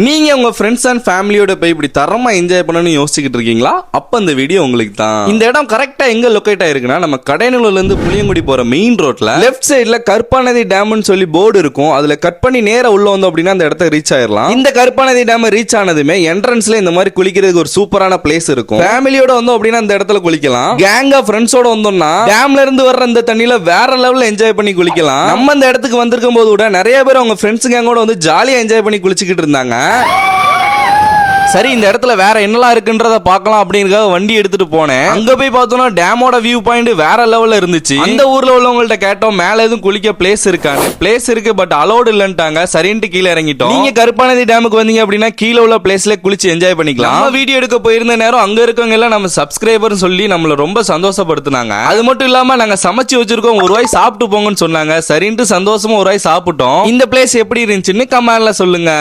நீங்க உங்க friends and ஃபேமிலியோட போய் இப்படி தரமா என்ஜாய் பண்ணணும்னு யோசிச்சுக்கிட்டு இருக்கீங்களா? அப்ப இந்த வீடியோ உங்களுக்கு தான். இந்த இடம் கரெக்டா எங்க லொகேட் ஆயிருக்குன்னா, நம்ம கடையநல்லூர்ல இருந்து புளியங்குடி போற மெயின் ரோட்ல லெஃப்ட் சைடுல கருப்பாநதி டேம்னு சொல்லி போர்டு இருக்கும். அதுல கட் பண்ணி நேரா உள்ள வந்தோம் அப்படின்னா அந்த இடத்த ரீச் ஆயிரலாம். இந்த கருப்பாநதி டேம் ரீச் ஆனதுமே என்ட்ரன்ஸ்ல இந்த மாதிரி குளிக்கிறதுக்கு ஒரு சூப்பரான பிளேஸ் இருக்கும். ஃபேமிலியோட வந்தோம் அப்படின்னா அந்த இடத்துல குளிக்கலாம். கேங்கா ஃப்ரெண்ட்ஸோட வந்தோம்னா டேம்ல இருந்து வர்ற அந்த தண்ணியில வேற லெவல்ல என்ஜாய் பண்ணி குளிக்கலாம். நம்ம இந்த இடத்துக்கு வந்திருக்கும் போது கூட நிறைய பேர் அவங்க ஃப்ரெண்ட்ஸ் கேங்கோட வந்து ஜாலியா என்ஜாய் பண்ணி குளிச்சுக்கிட்டு இருந்தாங்க. சரி, இந்த இடத்துல வேற என்னலாம் இருக்குன்றத பார்க்கலாம் அப்படிங்கறத வண்டி எடுத்துட்டு போனேன். அங்க போய் பார்த்தோம்னா டேமோட வியூ பாயிண்ட் வேற லெவல்ல இருந்துச்சு. அந்த ஊர்ல உள்ளவங்கள்ட்ட கேட்டோம் மேல எதுவும் குளிக்க பிளேஸ் இருக்கான்னு. பிளேஸ் இருக்கு, பட் அலோடு இல்லன்ட்டாங்க. சரின்ட்டு கீழே இறங்கிட்டோம். நீங்க கருப்பாநதி டேமுக்கு வந்தீங்க அப்படின்னா கீழே உள்ள பிளேஸ்ல குளிச்சு என்ஜாய் பண்ணிக்கலாம். நம்ம வீடியோ எடுக்க போயிருந்த நேரம் அங்க இருக்கவங்க எல்லாம் நம்ம சப்ஸ்கிரைபர் சொல்லி நம்மள ரொம்ப சந்தோஷப்படுத்தினாங்க. அது மட்டும் இல்லாம நாங்க சமைச்சு வச்சிருக்கோம், ஒரு வாய் சாப்பிட்டு போங்கன்னு சொன்னாங்க. சரின்ட்டு சந்தோஷமா ஒரு வாய் சாப்பிட்டோம். இந்த பிளேஸ் எப்படி இருந்துச்சுன்னு கமெண்ட்ல சொல்லுங்க.